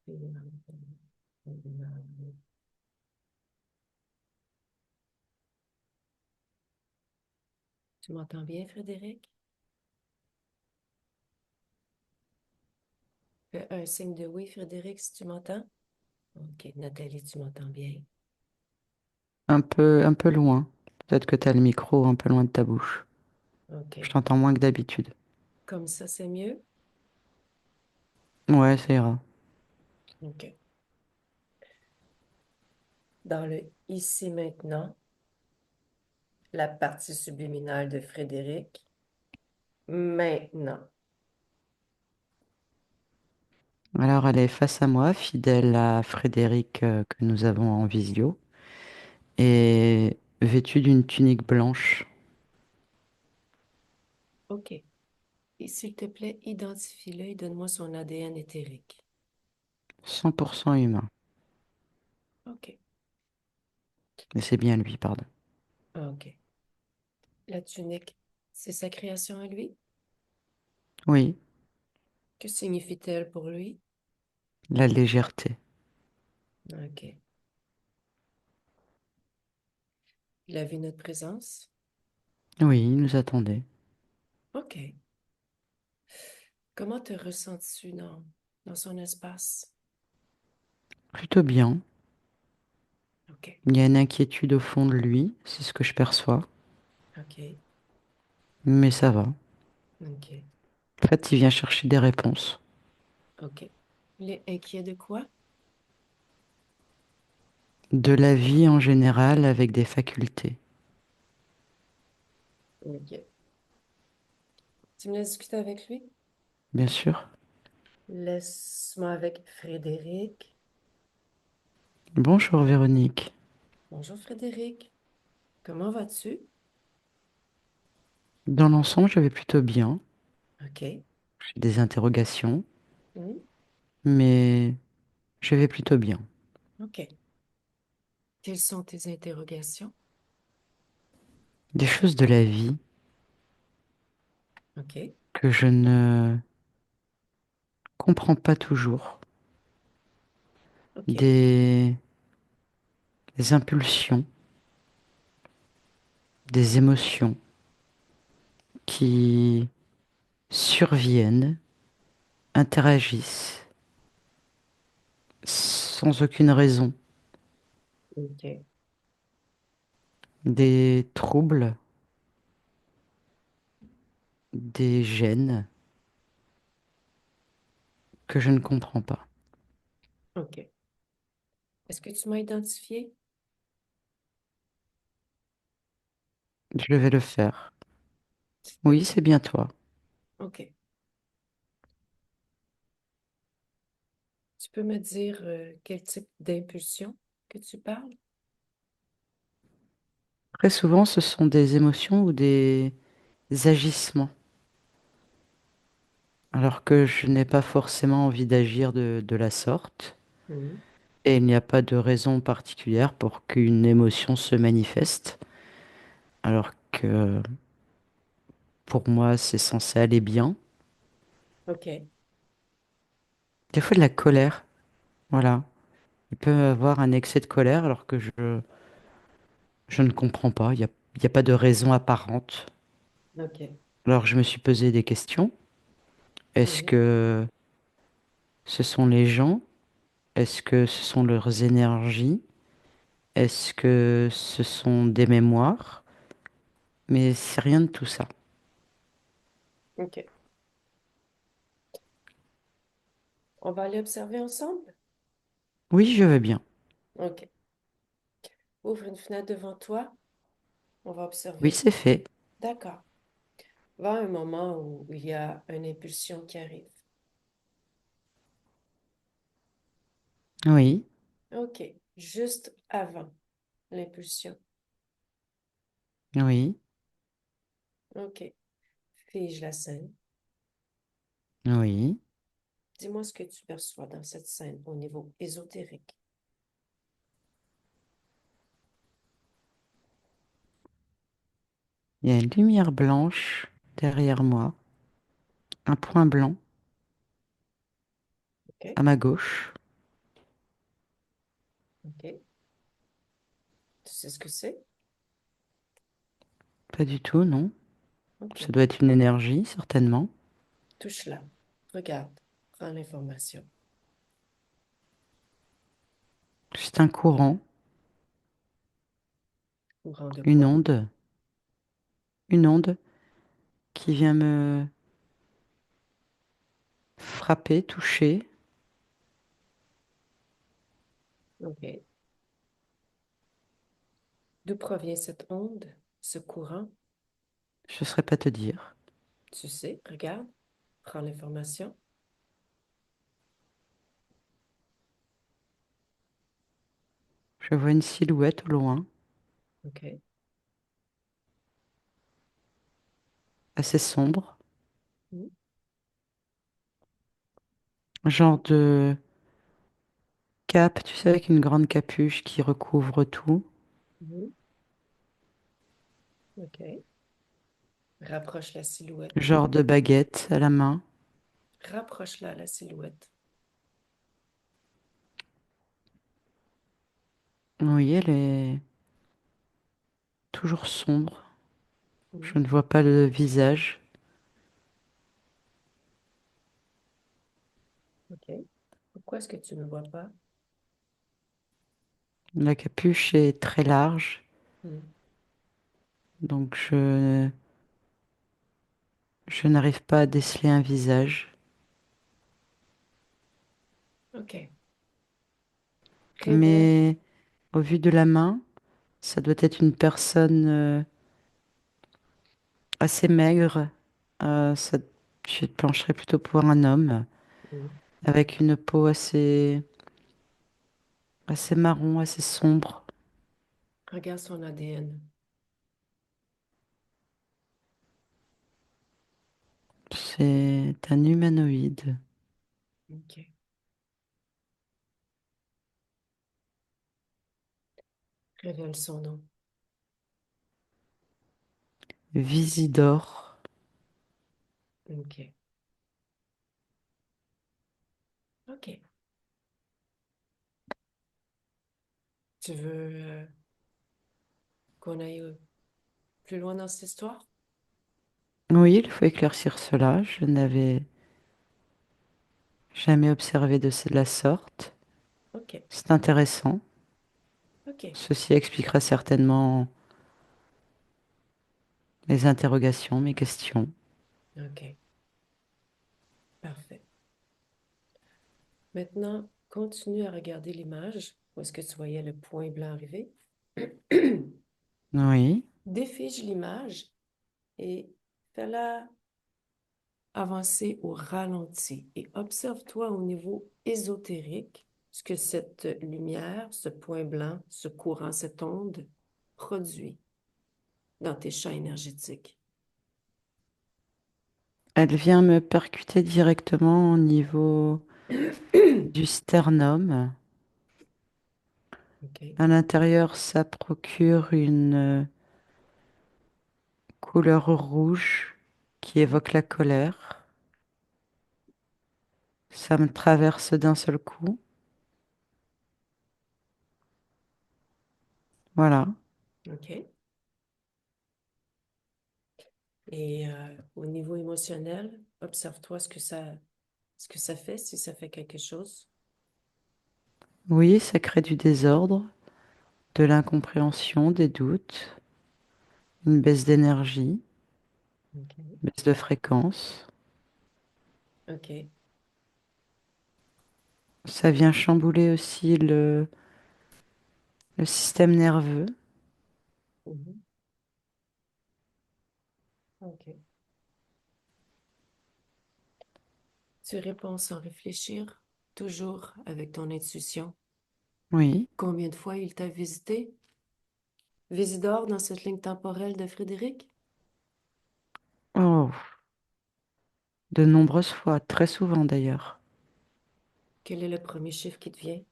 Tu m'entends bien, Frédéric? Fais un signe de oui, Frédéric, si tu m'entends. OK. Nathalie, tu m'entends bien? Un peu loin. Peut-être que tu as le micro un peu loin de ta bouche. Je OK. t'entends moins que d'habitude. Comme ça, c'est mieux? Ouais, ça ira. OK. Dans le ici maintenant, la partie subliminale de Frédéric. Maintenant. Alors, elle est face à moi, fidèle à Frédéric que nous avons en visio, et vêtue d'une tunique blanche, OK. Et s'il te plaît, identifie-le et donne-moi son ADN éthérique. 100% humain. OK. Et c'est bien lui, pardon. OK. La tunique, c'est sa création à lui? Oui, Que signifie-t-elle pour lui? la légèreté. OK. Il a vu notre présence? Oui, il nous attendait. OK. Comment te ressens-tu dans son espace? Plutôt bien. OK. Il y a une inquiétude au fond de lui, c'est ce que je perçois. OK. Mais ça va. OK. En fait, il vient chercher des réponses. OK. Il est inquiet de quoi? De la vie en général avec des facultés. OK. Tu me laisses discuter avec lui? Bien sûr. Laisse-moi avec Frédéric. Bonjour Véronique. Bonjour Frédéric. Comment vas-tu? Dans l'ensemble, je vais plutôt bien. OK. J'ai des interrogations, Hmm. mais je vais plutôt bien. OK. Quelles sont tes interrogations? Des choses de la vie OK. que je ne comprends pas toujours. OK. Des, des impulsions, des émotions qui surviennent, interagissent sans aucune raison. OK. Des troubles, des gènes que je ne comprends pas. OK. Est-ce que tu m'as identifié? Je vais le faire. S'il te Oui, plaît. c'est bien toi. OK. Tu peux me dire quel type d'impulsion que tu parles? Très souvent, ce sont des émotions ou des agissements, alors que je n'ai pas forcément envie d'agir de la sorte, Mhm. et il n'y a pas de raison particulière pour qu'une émotion se manifeste, alors que pour moi, c'est censé aller bien. OK. Des fois, de la colère, voilà. Il peut y avoir un excès de colère alors que je ne comprends pas, il y a pas de raison apparente. OK. Alors je me suis posé des questions. Est-ce Mhm. que ce sont les gens? Est-ce que ce sont leurs énergies? Est-ce que ce sont des mémoires? Mais c'est rien de tout ça. OK. On va aller observer ensemble? Oui, je veux bien. OK. Ouvre une fenêtre devant toi. On va Oui, observer. c'est fait. D'accord. Va à un moment où il y a une impulsion qui arrive. Oui, OK. Juste avant l'impulsion. oui, OK. Fige la scène. oui. Dis-moi ce que tu perçois dans cette scène au niveau ésotérique. Il y a une lumière blanche derrière moi, un point blanc OK? à ma gauche. OK. Tu sais ce que c'est? Pas du tout, non. Ça OK. doit être une énergie, certainement. Touche-la. Regarde. Prends l'information. C'est un courant, Courant de une quoi? onde, une onde qui vient me frapper, toucher. OK. D'où provient cette onde, ce courant? Je ne saurais pas te dire. Tu sais, regarde. Prends l'information. Je vois une silhouette au loin, OK. assez sombre, Mhm. genre de cape, tu sais, avec une grande capuche qui recouvre tout, Mhm. OK. Rapproche la silhouette. genre de baguette à la main. Rapproche-la, la silhouette. Oui, elle est toujours sombre. Je Mhm. ne vois pas le visage. OK. Pourquoi est-ce que tu ne vois pas? La capuche est très large, Mhm. donc je n'arrive pas à déceler un visage. OK. Révèle. Mais au vu de la main, ça doit être une personne assez maigre. Ça, je pencherais plutôt pour un homme Mhm. avec une peau assez marron, assez sombre. Regarde son ADN. C'est un humanoïde. OK. Révèle son nom. Visidor. OK. OK. Tu veux qu'on aille plus loin dans cette histoire? Oui, il faut éclaircir cela. Je n'avais jamais observé de la sorte. OK. C'est intéressant. OK. Ceci expliquera certainement mes interrogations, mes questions. OK. Parfait. Maintenant, continue à regarder l'image. Où est-ce que tu voyais le point blanc arriver? Oui, Défige l'image et fais-la avancer au ralenti et observe-toi au niveau ésotérique ce que cette lumière, ce point blanc, ce courant, cette onde produit dans tes champs énergétiques. elle vient me percuter directement au niveau du sternum. OK. À l'intérieur, ça procure une couleur rouge qui évoque la colère. Ça me traverse d'un seul coup. Voilà. OK. Et au niveau émotionnel, observe-toi ce que ça fait, si ça fait quelque chose. Oui, ça crée du désordre, de l'incompréhension, des doutes, une baisse d'énergie, OK. baisse de fréquence. OK. Ça vient chambouler aussi le système nerveux. Mhm. OK. Tu réponds sans réfléchir, toujours avec ton intuition. Oui. Combien de fois il t'a visité? Visidor dans cette ligne temporelle de Frédéric? Oh, de nombreuses fois, très souvent d'ailleurs. Quel est le premier chiffre qui te vient?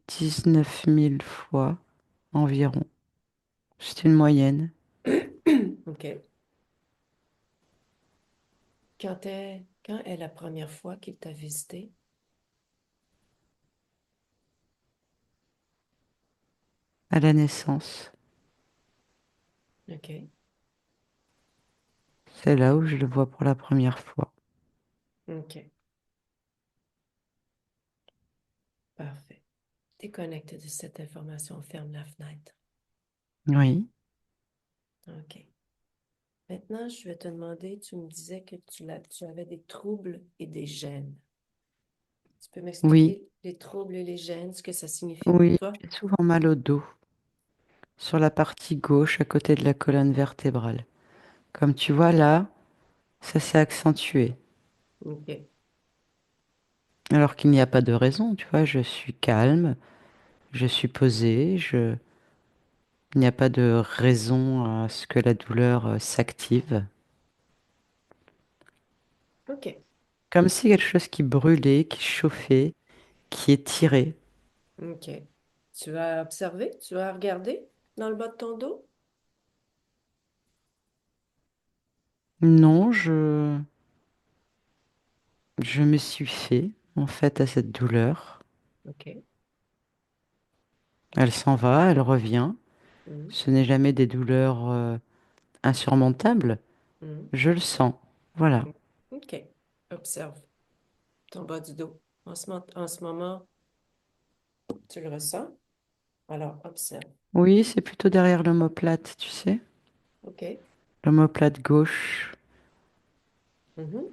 19 000 fois environ. C'est une moyenne. OK. Quand est la première fois qu'il t'a visité? à la naissance. OK. C'est là où je le vois pour la première fois. OK. Parfait. Déconnecte de cette information. Ferme la fenêtre. Oui, OK. Maintenant, je vais te demander, tu me disais que tu avais des troubles et des gènes. Tu peux oui, m'expliquer les troubles et les gènes, ce que ça signifie pour oui. toi? J'ai souvent mal au dos, sur la partie gauche, à côté de la colonne vertébrale. Comme tu vois là, ça s'est accentué. OK. Alors qu'il n'y a pas de raison, tu vois, je suis calme, je suis posée, il n'y a pas de raison à ce que la douleur s'active. OK. Comme si quelque chose qui brûlait, qui chauffait, qui étirait. OK. Tu vas observer, tu vas regarder dans le bas de ton dos? Non, je me suis fait, en fait, à cette douleur. OK. Elle s'en va, elle revient. Mhm. Ce n'est jamais des douleurs insurmontables. Mhm. Je le sens. Voilà. OK. Observe ton bas du dos. En ce moment, tu le ressens? Alors, observe. Oui, c'est plutôt derrière l'omoplate, tu sais. OK. L'omoplate gauche. Mhm.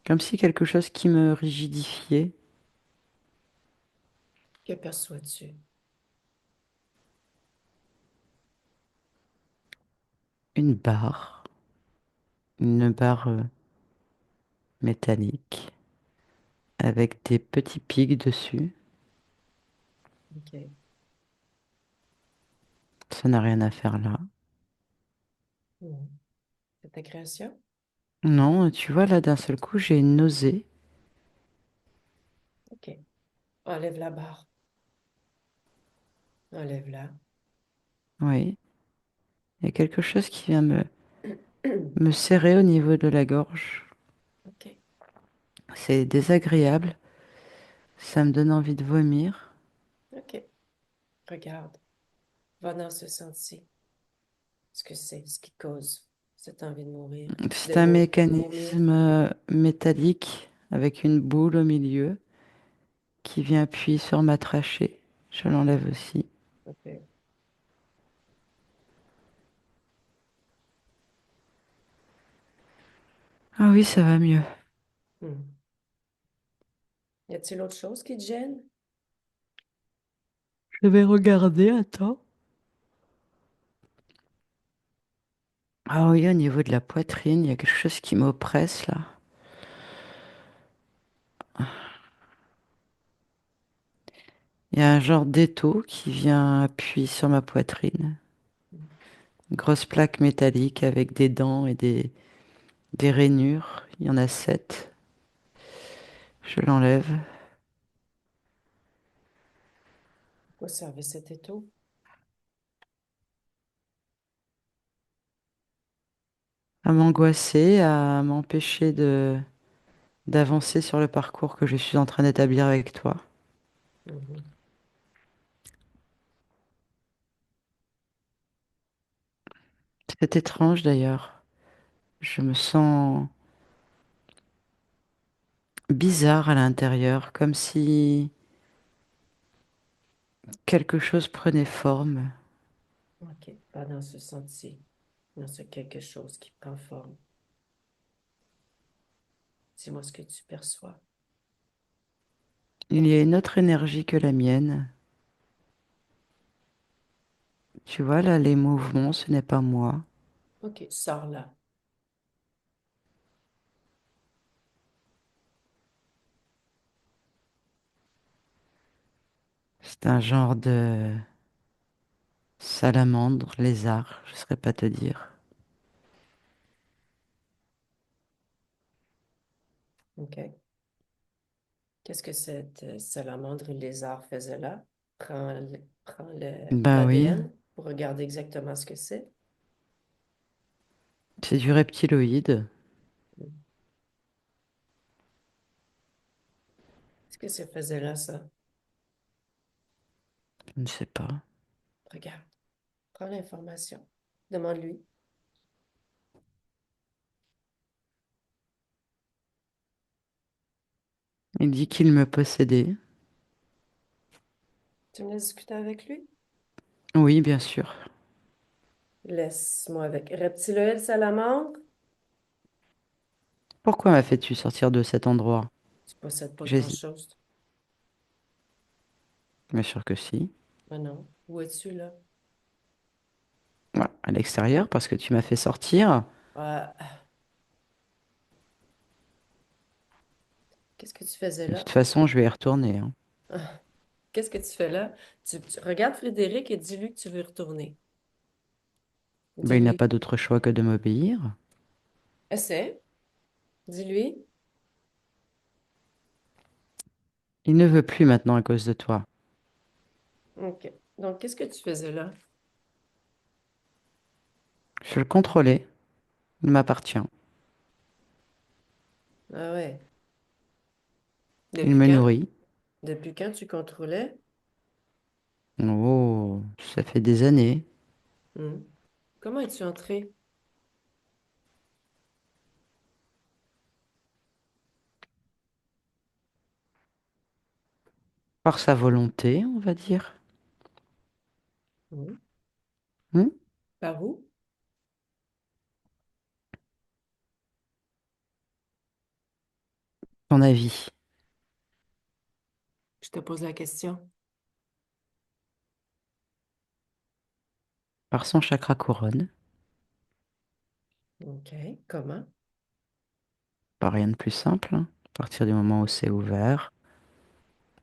Comme si quelque chose qui me rigidifiait. Que perçois-tu? Une barre. Une barre métallique. Avec des petits pics dessus. OK. Ça n'a rien à faire là. Mhm. C'est ta création? Non, tu vois, là, d'un seul coup, j'ai une nausée. OK. Enlève la barre. Enlève-la. Oui. Il y a quelque chose qui vient me serrer au niveau de la gorge. OK. C'est désagréable. Ça me donne envie de vomir. OK. Regarde. Va dans ce sens-ci. Ce que c'est, ce qui cause cette envie de mourir, C'est un de vomir. mécanisme métallique avec une boule au milieu qui vient appuyer sur ma trachée. Je l'enlève aussi. OK. Ah oui, ça va mieux. Hmm. Y a-t-il autre chose qui te gêne? Je vais regarder, attends. Ah oui, au niveau de la poitrine, il y a quelque chose qui m'oppresse là. Il y a un genre d'étau qui vient appuyer sur ma poitrine. Hmm. Une grosse plaque métallique avec des dents et des rainures. Il y en a 7. Je l'enlève. Quoi servait cet étau? À m'angoisser, à m'empêcher de d'avancer sur le parcours que je suis en train d'établir avec toi. Mhm. C'est étrange d'ailleurs. Je me sens bizarre à l'intérieur, comme si quelque chose prenait forme. OK. Pas dans ce sens-ci. Dans ce quelque chose qui prend forme. Dis-moi ce que tu perçois. Il y a une autre énergie que la mienne. Tu vois là, les mouvements, ce n'est pas moi. OK. Sors là. C'est un genre de salamandre, lézard, je ne saurais pas te dire. OK. Qu'est-ce que cette salamandre lézard faisait là? Prends Bah oui, l'ADN pour regarder exactement ce que c'est. c'est du reptiloïde. Qu'est-ce que ça faisait là, ça? Je ne sais pas. Regarde, prends l'information. Demande-lui. Il dit qu'il me possédait. Tu me laisses discuter avec lui? Oui, bien sûr. Laisse-moi avec. Reptiloïde salamandre? Pourquoi m'as fait-tu sortir de cet endroit? Tu possèdes pas J'hésite. grand-chose. Bien sûr que si. Ah non. Où es-tu, là? Ouais, à l'extérieur, parce que tu m'as fait sortir. Ah, qu'est-ce que tu faisais De là? toute façon, je vais y retourner, hein. Ah, qu'est-ce que tu fais là? Regarde Frédéric et dis-lui que tu veux y retourner. Ben, il n'a Dis-lui. pas d'autre choix que de m'obéir. Essaie. Dis-lui. Il ne veut plus maintenant à cause de toi. OK. Donc, qu'est-ce que tu faisais là? Je le contrôlais. Il m'appartient. Ah ouais. Il Depuis me quand? nourrit. Depuis quand tu contrôlais? Oh, ça fait des années. Hmm. Comment es-tu entré? Par sa volonté, on va dire. Hmm. Hmm. Par où? Ton avis. Je te pose la question. Par son chakra couronne. OK. Comment? Pas rien de plus simple, hein. À partir du moment où c'est ouvert,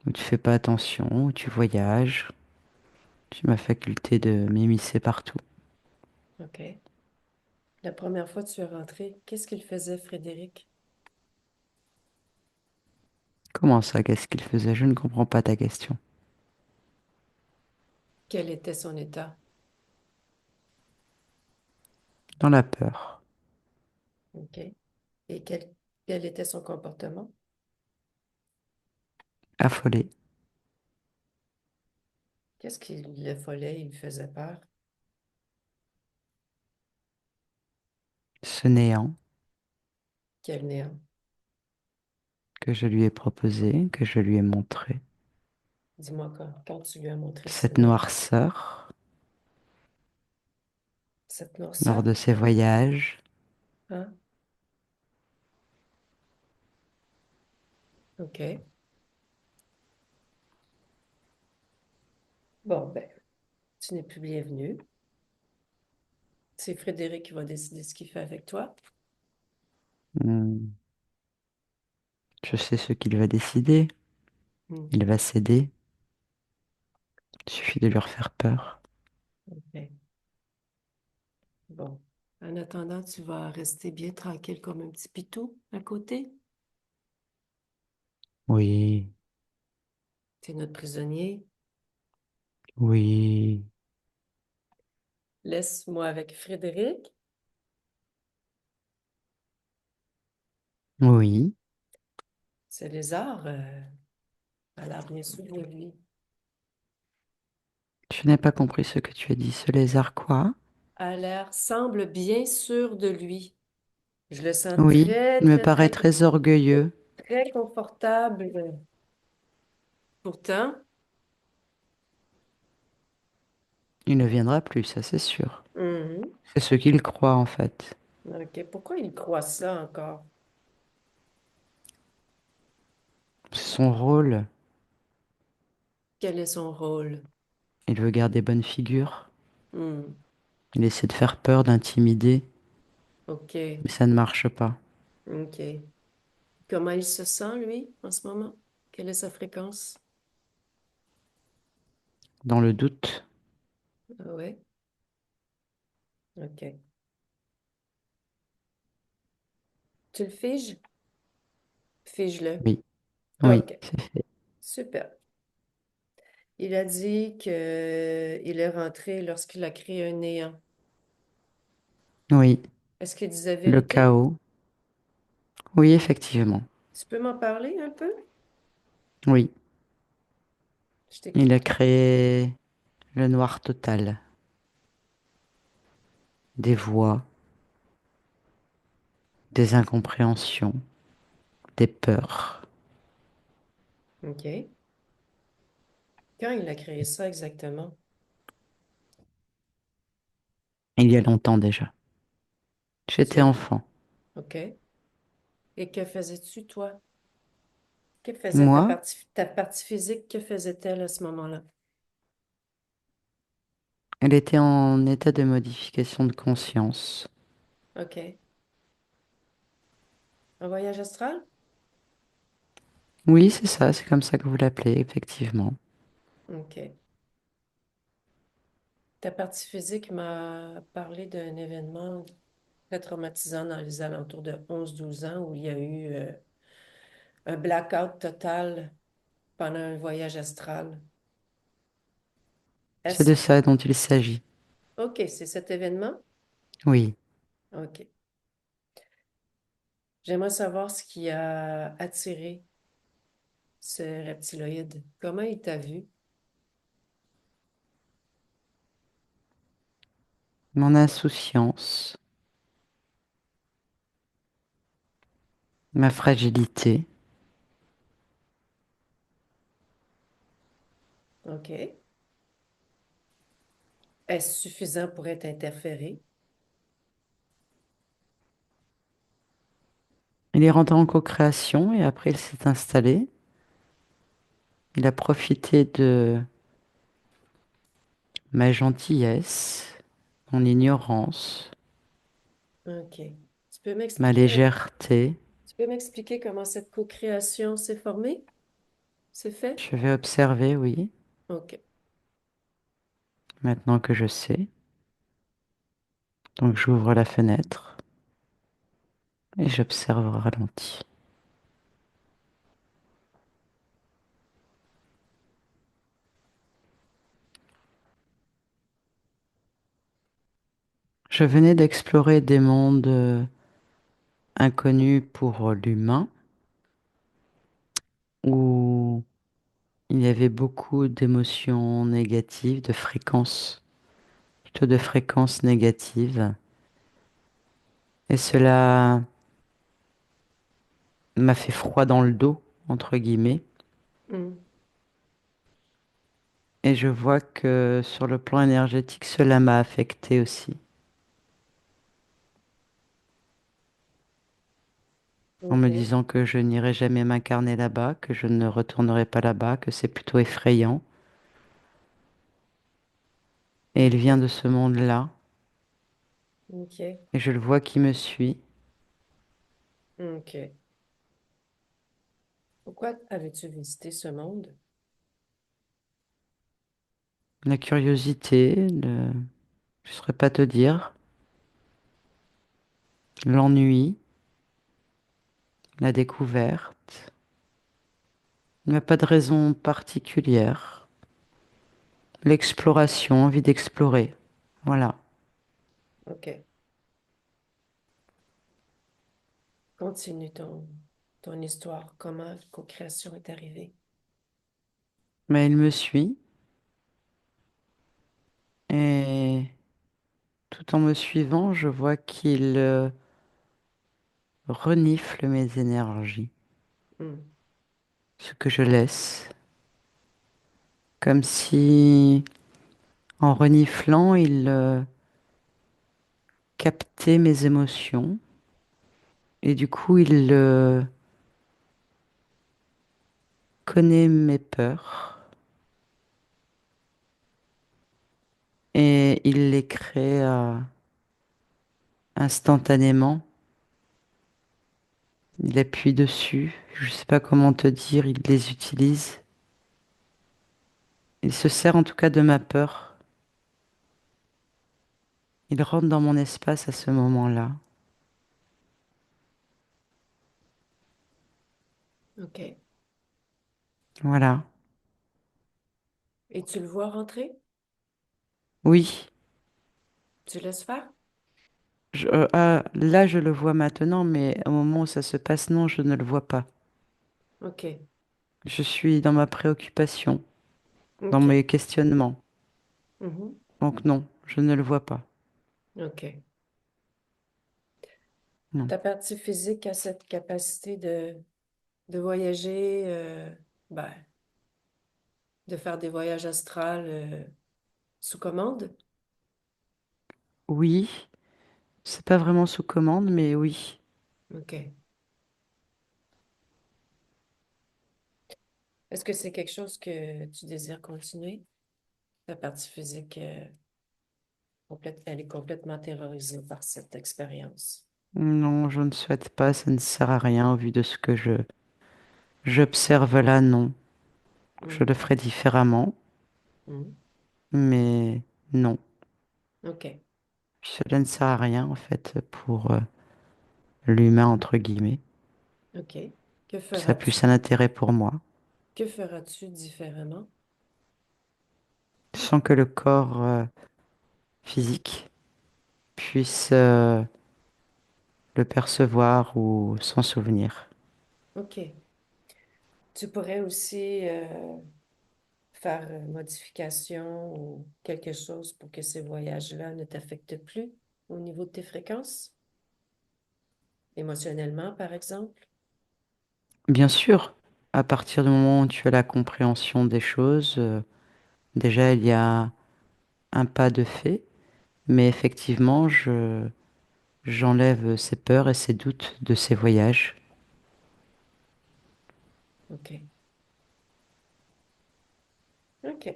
où tu fais pas attention, où tu voyages, tu m'as faculté de m'immiscer partout. OK. La première fois que tu es rentré, qu'est-ce qu'il faisait, Frédéric? Comment ça, qu'est-ce qu'il faisait? Je ne comprends pas ta question. Quel était son état? Dans la peur, OK. Et quel était son comportement? affolé, Qu'est-ce qui l'affolait, il lui faisait peur? ce néant Quel néant? que je lui ai proposé, que je lui ai montré, Dis-moi quand tu lui as montré ce cette néant, noirceur cette lors noirceur, de ses voyages, hein? OK. Bon, ben, tu n'es plus bienvenu. C'est Frédéric qui va décider ce qu'il fait avec toi. hmm, je sais ce qu'il va décider. Hmm. Il va céder. Il suffit de leur faire peur. OK. Bon. En attendant, tu vas rester bien tranquille comme un petit pitou à côté. Oui, Tu es notre prisonnier. oui, Laisse-moi avec Frédéric. oui. Ce lézard a l'air bien sûr de lui. Je n'ai pas compris ce que tu as dit. Ce lézard quoi? A l'air, semble bien sûr de lui. Je le sens Oui, très, il me très, paraît très, très orgueilleux. très confortable. Pourtant, Il ne viendra plus, ça c'est sûr. mhm. C'est ce qu'il croit en fait. OK. Pourquoi il croit ça encore? C'est son rôle. Quel est son rôle? Il veut garder bonne figure. Hmm. Il essaie de faire peur, d'intimider, OK. mais ça ne marche pas. OK. Comment il se sent, lui, en ce moment? Quelle est sa fréquence? Dans le doute, Ah ouais? OK. Tu le figes? Fige-le. oui, oui, OK. c'est fait. Super. Il a dit que il est rentré lorsqu'il a créé un néant. Oui, Est-ce qu'il disait le vérité? chaos. Oui, effectivement. Tu peux m'en parler un peu? Oui, Je il a t'écoute. créé. le noir total, des voix, des incompréhensions, des peurs. OK. Quand il a créé ça exactement? Il y a longtemps déjà. J'étais Tu... enfant. OK. Et que faisais-tu, toi? Que faisait Moi, ta partie physique? Que faisait-elle à ce moment-là? elle était en état de modification de conscience. OK. Un voyage astral? Oui, c'est ça, c'est comme ça que vous l'appelez, effectivement. OK. Ta partie physique m'a parlé d'un événement très traumatisant dans les alentours de 11-12 ans où il y a eu un blackout total pendant un voyage astral. C'est de Est-ce... ça dont il s'agit. OK, c'est cet événement? Oui. OK. J'aimerais savoir ce qui a attiré ce reptiloïde. Comment il t'a vu? Mon insouciance, ma fragilité. OK. Est-ce suffisant pour être interféré? Il est rentré en co-création et après il s'est installé. Il a profité de ma gentillesse, mon ignorance, OK. Tu peux ma m'expliquer légèreté. tu peux m'expliquer comment cette co-création s'est formée? C'est fait? Je vais observer, oui, OK. maintenant que je sais. Donc j'ouvre la fenêtre et j'observe au ralenti. Je venais d'explorer des mondes inconnus pour l'humain, où il y avait beaucoup d'émotions négatives, de fréquences, plutôt de fréquences négatives. Et cela m'a fait froid dans le dos, entre guillemets. Hmm. Et je vois que sur le plan énergétique, cela m'a affecté aussi, en me OK. disant que je n'irai jamais m'incarner là-bas, que je ne retournerai pas là-bas, que c'est plutôt effrayant. Et il vient OK. de ce monde-là, OK. et je le vois qui me suit. OK. Pourquoi avais-tu visité ce monde? La curiosité, je ne saurais pas te dire, l'ennui, la découverte. Il n'y a pas de raison particulière. L'exploration, envie d'explorer. Voilà. OK. Continue ton histoire. Comment la co-création est arrivée? Mais il me suit, et tout en me suivant, je vois qu'il renifle mes énergies, Hmm. ce que je laisse, comme si en reniflant, il captait mes émotions, et du coup, il connaît mes peurs, et il les crée instantanément. Il appuie dessus, je sais pas comment te dire, il les utilise. Il se sert en tout cas de ma peur. Il rentre dans mon espace à ce moment-là. OK. Voilà. Et tu le vois rentrer? Oui, Tu laisses faire? là je le vois maintenant, mais au moment où ça se passe, non, je ne le vois pas. OK. Je suis dans ma préoccupation, dans OK. mes questionnements. Mhm. Donc non, je ne le vois pas. OK. Non. Ta partie physique a cette capacité de voyager, ben, de faire des voyages astrales sous commande? Oui, c'est pas vraiment sous commande, mais oui. OK. Est-ce que c'est quelque chose que tu désires continuer? Ta partie physique, elle est complètement terrorisée par cette expérience. Non, je ne souhaite pas, ça ne sert à rien au vu de ce que j'observe là, non. Je le Mhm. ferai différemment, Mhm. mais non. OK. Cela ne sert à rien en fait pour l'humain entre guillemets. OK. Que Ça a feras-tu? plus un intérêt pour moi. Que feras-tu différemment? Sans que le corps physique puisse le percevoir ou s'en souvenir. OK. Tu pourrais aussi faire une modification ou quelque chose pour que ces voyages-là ne t'affectent plus au niveau de tes fréquences, émotionnellement, par exemple? Bien sûr, à partir du moment où tu as la compréhension des choses, déjà il y a un pas de fait, mais effectivement, j'enlève ces peurs et ces doutes de ces voyages. OK. OK.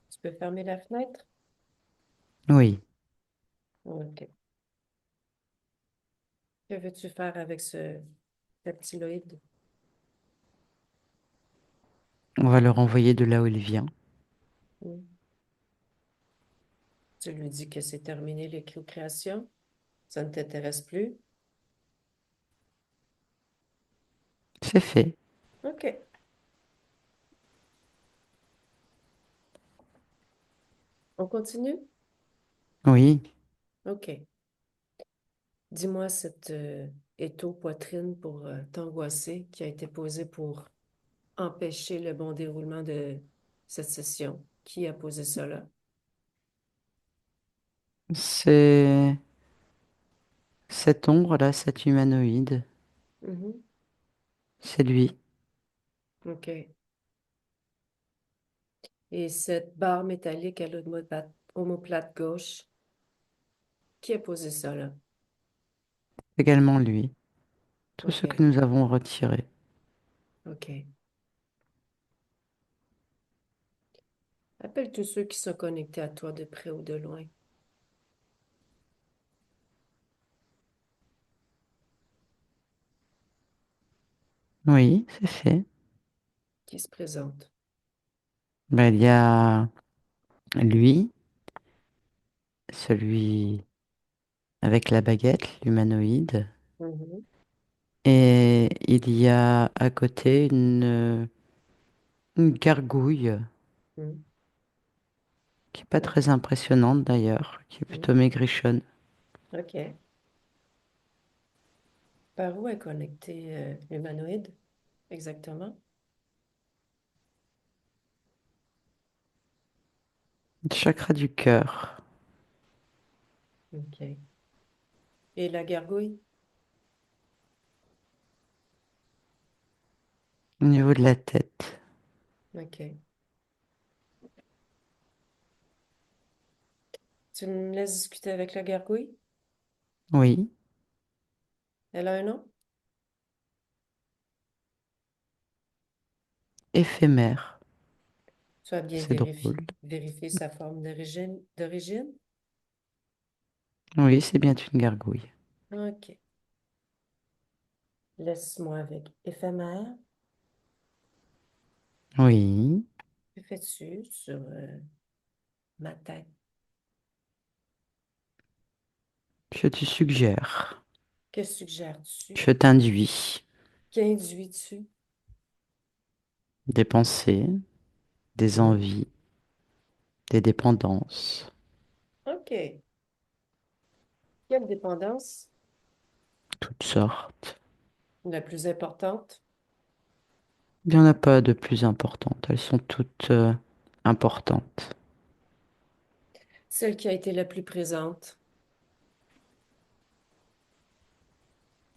Tu peux fermer la fenêtre? Oui, OK. Que veux-tu faire avec ce reptiloïde? on va le renvoyer de là où il vient. Hmm. Tu lui dis que c'est terminé les créations? Ça ne t'intéresse plus? C'est fait. OK. On continue? Oui, OK. Dis-moi cette étau-poitrine pour t'angoisser qui a été posée pour empêcher le bon déroulement de cette session. Qui a posé ça là? c'est cette ombre-là, cet humanoïde, Mhm. c'est lui OK. Et cette barre métallique à l'omoplate gauche, qui a posé ça là? également lui. Tout ce que OK. nous avons retiré. OK. Appelle tous ceux qui sont connectés à toi de près ou de loin, Oui, c'est fait. qui se présentent. Ben, il y a lui, celui avec la baguette, l'humanoïde. Mhm. Et il y a à côté une gargouille Mhm. qui est pas très impressionnante d'ailleurs, qui est Mhm. plutôt maigrichonne. OK. Par où est connecté l'humanoïde exactement? Chakra du cœur, OK. Et la gargouille? au niveau de la tête. OK. Tu me laisses discuter avec la gargouille? Oui, Elle a un nom? éphémère. Tu as bien C'est drôle. vérifié sa forme d'origine? Oui, c'est bien une gargouille. OK. Laisse-moi avec éphémère. Oui, Que fais-tu sur ma tête? je te suggère, Que suggères-tu? je t'induis Qu'induis-tu? des pensées, des Mhm. envies, des dépendances, OK. Quelle dépendance? toutes sortes. La plus importante? Il n'y en a pas de plus importantes. Elles sont toutes. importante. Celle qui a été la plus présente.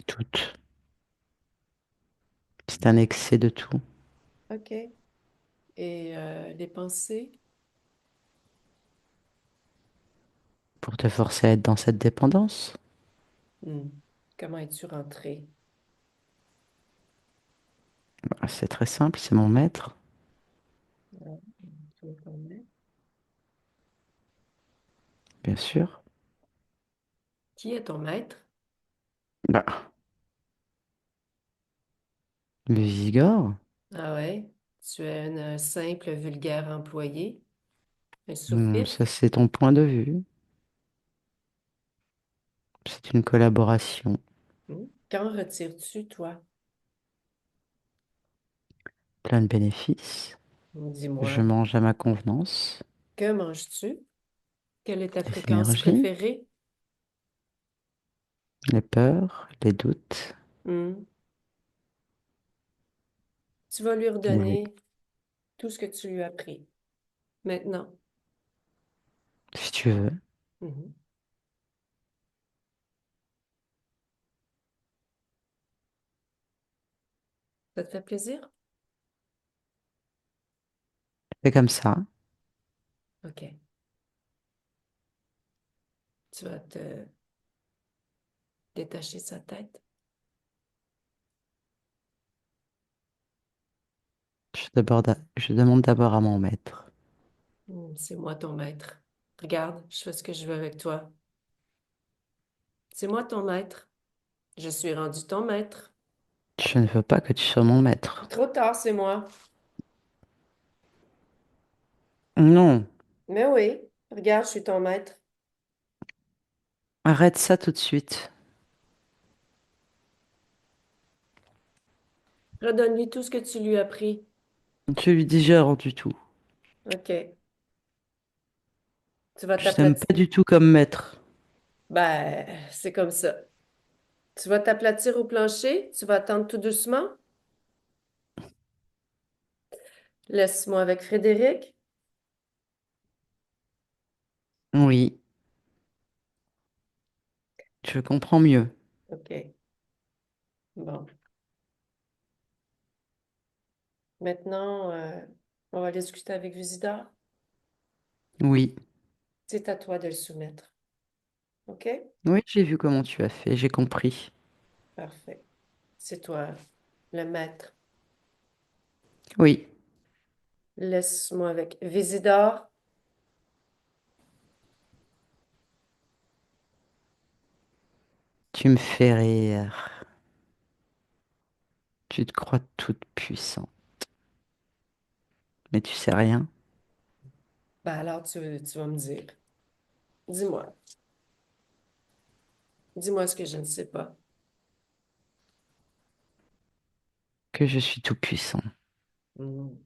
Toute. C'est un excès de tout OK. Et les pensées? pour te forcer à être dans cette dépendance. Hmm. Comment es-tu rentré? Bah, c'est très simple, c'est mon maître, Ouais, tu me connais. bien sûr. Qui est ton maître? Bah, le Vigor, Ah ouais, tu es un simple, vulgaire employé, un sous-fifre. ça c'est ton point de vue. C'est une collaboration, Hmm. Qu'en retires-tu, toi? plein de bénéfices. Je Dis-moi, mange à ma convenance, que manges-tu? Quelle est ta les fréquence énergies, préférée? les peurs, les doutes. Hmm. Tu vas lui Oui. redonner tout ce que tu lui as appris. Maintenant. Si tu veux. Mhm. Ça te fait plaisir? Fais comme ça. OK. Tu vas te détacher de sa tête. Je demande d'abord à mon maître. Hmm, c'est moi ton maître. Regarde, je fais ce que je veux avec toi. C'est moi ton maître. Je suis rendu ton maître. Je ne veux pas que tu sois mon maître. Trop tard, c'est moi. Non, Mais oui, regarde, je suis ton maître. arrête ça tout de suite. Redonne-lui tout ce que tu lui as pris. Tu lui dis j'ai rendu tout. OK. Tu vas Je t'aime t'aplatir. pas du tout comme maître. Ben, c'est comme ça. Tu vas t'aplatir au plancher. Tu vas attendre tout doucement. Laisse-moi avec Frédéric. Oui, je comprends mieux. OK. Bon. Maintenant, on va discuter avec Visiteur. Oui, C'est à toi de le soumettre. OK? oui, j'ai vu comment tu as fait, j'ai compris. Parfait. C'est toi, le maître. Oui, Laisse-moi avec Visitor. tu me fais rire. Tu te crois toute puissante. Mais tu sais rien. Ben alors, tu vas me dire. Dis-moi. Dis-moi ce que je ne sais pas. Que je suis tout puissant. Hmm.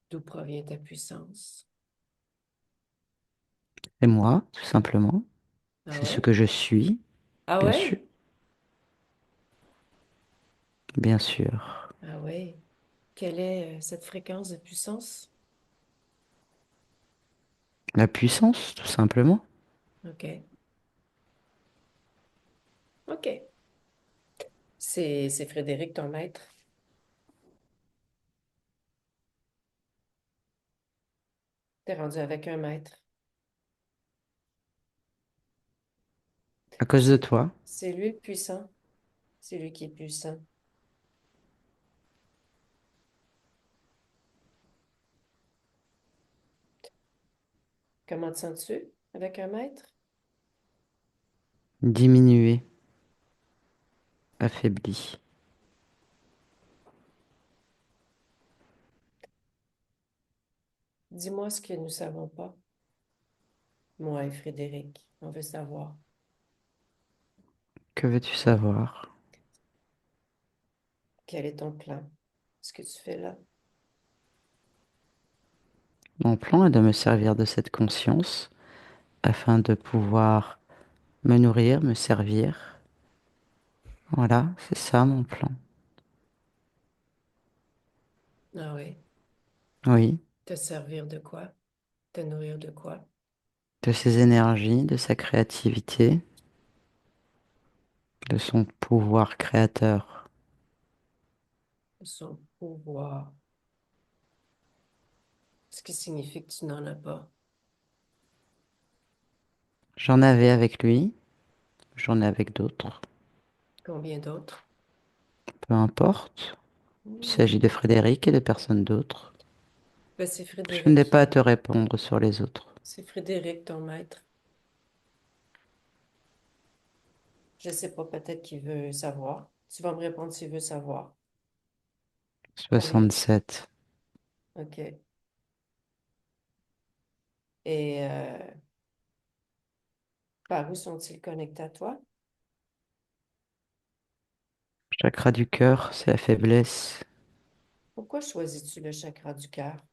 D'où provient ta puissance? Et moi, tout simplement, Ah c'est ce ouais? que je suis, Ah bien sûr. ouais? Bien sûr. Ah ouais. Quelle est cette fréquence de puissance? La puissance, tout simplement. OK. OK. C'est Frédéric, ton maître. T'es rendu avec un maître. À cause de C'est, toi. c'est lui le puissant. C'est lui qui est puissant. Comment te sens-tu avec un maître? Diminué, affaibli. Dis-moi ce que nous ne savons pas. Moi et Frédéric, on veut savoir. Que veux-tu savoir? Quel est ton plan? Ce que tu fais là? Mon plan est de me servir de cette conscience afin de pouvoir me nourrir, me servir. Voilà, c'est ça mon plan. Ah oui. Oui. Te servir de quoi? Te nourrir de quoi? de ses énergies, de sa créativité, de son pouvoir créateur. Son pouvoir. Ce qui signifie que tu n'en as pas. J'en avais avec lui, j'en ai avec d'autres, Combien d'autres? peu importe. Il s'agit Hmm. de Frédéric et de personne d'autre. Ben, c'est Je n'ai Frédéric. pas à te répondre sur les autres. C'est Frédéric, ton maître. Je sais pas, peut-être qu'il veut savoir. Tu vas me répondre s'il veut savoir. Combien? 67. OK. Et par où sont-ils connectés à toi? Chakra du cœur, c'est la faiblesse Pourquoi choisis-tu le chakra du cœur?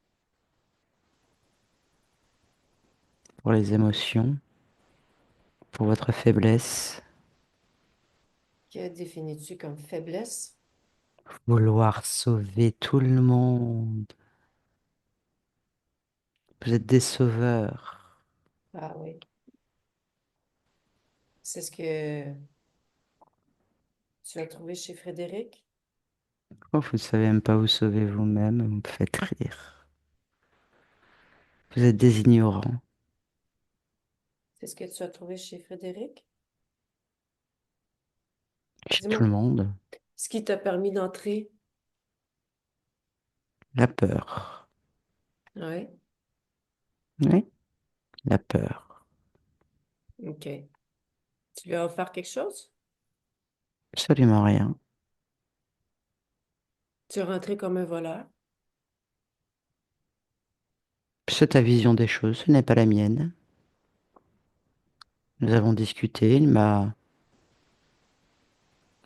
pour les émotions, pour votre faiblesse. Que définis-tu comme faiblesse? Vouloir sauver tout le monde. Vous êtes des sauveurs. Ah oui. C'est ce que tu as trouvé chez Frédéric? Oh, vous ne savez même pas vous sauver vous-même, vous me faites rire. Vous êtes des ignorants. C'est ce que tu as trouvé chez Frédéric? Chez tout Dis-moi. le monde, Ce qui t'a permis d'entrer? la peur. Oui. Oui, la peur. OK. Tu lui as offert quelque chose? Absolument rien. Tu es rentré comme un voleur? C'est ta vision des choses, ce n'est pas la mienne. Nous avons discuté, il m'a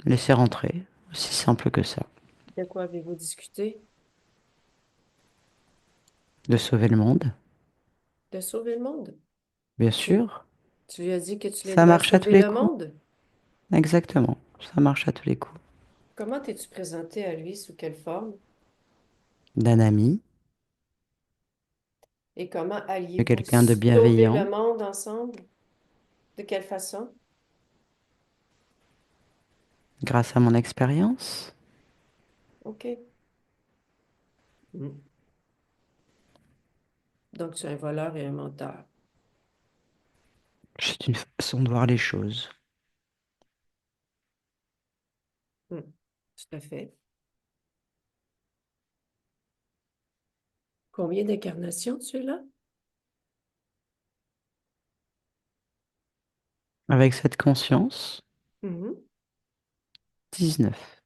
laissé rentrer. Aussi simple que ça. De quoi avez-vous discuté? De sauver le monde, De sauver le monde. bien Tu, sûr. tu lui as dit que tu Ça l'aidais à marche à tous sauver les le coups. monde? Exactement. Ça marche à tous les coups. Comment t'es-tu présenté à lui? Sous quelle forme? D'un ami, Et comment de alliez-vous quelqu'un de sauver le bienveillant, monde ensemble? De quelle façon? grâce à mon expérience. OK. Mm. Donc, tu es un voleur et un menteur. C'est une façon de voir les choses. Mm. Tout à fait. Combien d'incarnations tu es là? Avec cette conscience, Mhm. 19.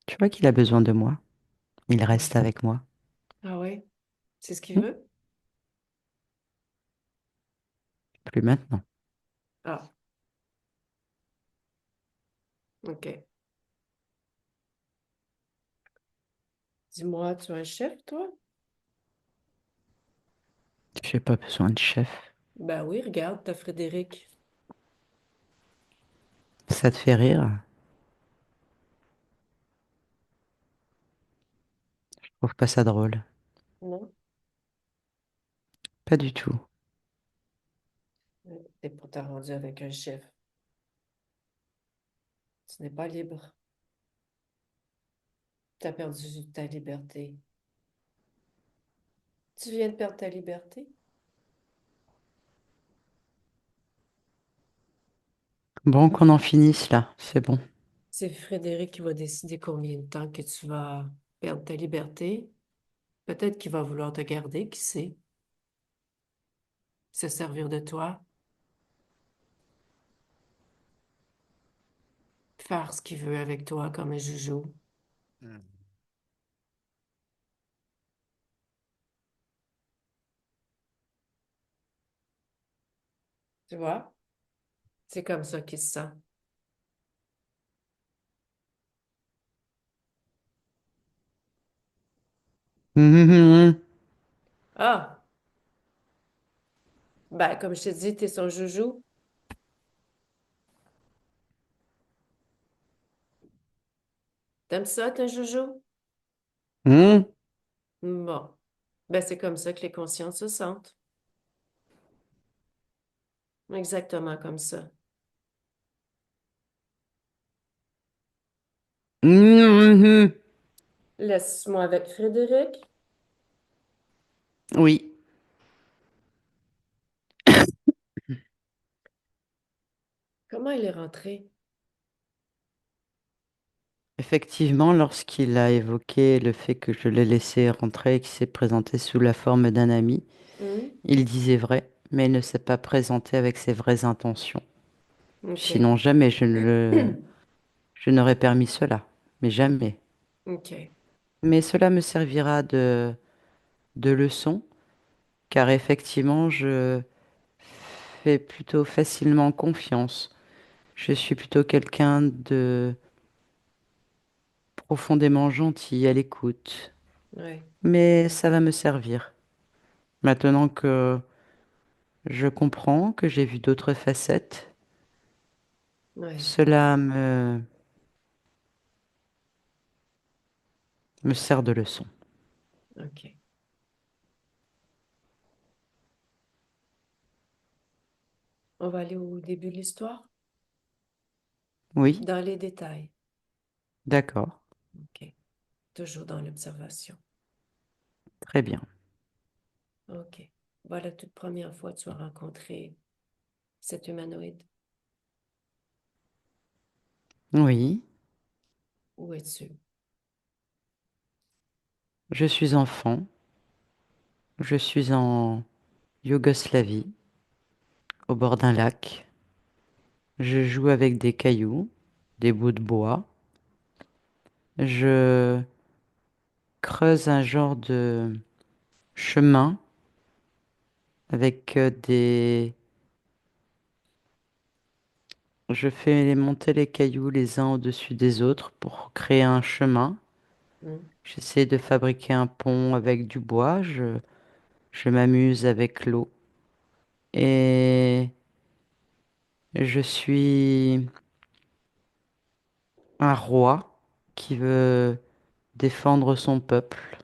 Tu vois qu'il a besoin de moi. Il Ah, reste avec moi. ah ouais, c'est ce qu'il Hmm. veut? Plus maintenant. Ah, OK. Dis-moi, tu es un chef, toi? J'ai pas besoin de chef. Ben oui, regarde, t'as Frédéric. Ça te fait rire? Je trouve pas ça drôle. Non? Pas du tout. T'es pourtant rendu avec un chef. Tu n'es pas libre. Tu as perdu ta liberté. Tu viens de perdre ta liberté? Bon, qu'on en finisse là. C'est bon. C'est Frédéric qui va décider combien de temps que tu vas perdre ta liberté. Peut-être qu'il va vouloir te garder, qui sait, se servir de toi, faire ce qu'il veut avec toi comme un joujou. Tu vois? C'est comme ça qu'il se sent. Ah! Ben, comme je te dis, t'es son joujou. T'aimes ça, ton joujou? Hum. Bon. Ben, c'est comme ça que les consciences se sentent. Exactement comme ça. Mhm. Laisse-moi avec Frédéric. Oui, Comment il est rentré? effectivement, lorsqu'il a évoqué le fait que je l'ai laissé rentrer et qu'il s'est présenté sous la forme d'un ami, Hmm? il disait vrai, mais il ne s'est pas présenté avec ses vraies intentions. OK. Sinon, jamais je n'aurais permis cela. Mais jamais. OK. Mais cela me servira de leçon, car effectivement, je fais plutôt facilement confiance. Je suis plutôt quelqu'un de profondément gentil, à l'écoute. Ouais. Mais ça va me servir. Maintenant que je comprends, que j'ai vu d'autres facettes, Ouais. cela me sert de leçon. OK. On va aller au début de l'histoire, Oui, dans les détails. d'accord, OK. Toujours dans l'observation. très bien. OK. Voilà, toute première fois que tu as rencontré cet humanoïde. Oui, Où es-tu? je suis enfant, je suis en Yougoslavie, au bord d'un lac. Je joue avec des cailloux, des bouts de bois. Je creuse un genre de chemin avec des... Je fais monter les cailloux les uns au-dessus des autres pour créer un chemin. Hmm? J'essaie de fabriquer un pont avec du bois. Je m'amuse avec l'eau. Et je suis un roi qui veut défendre son peuple.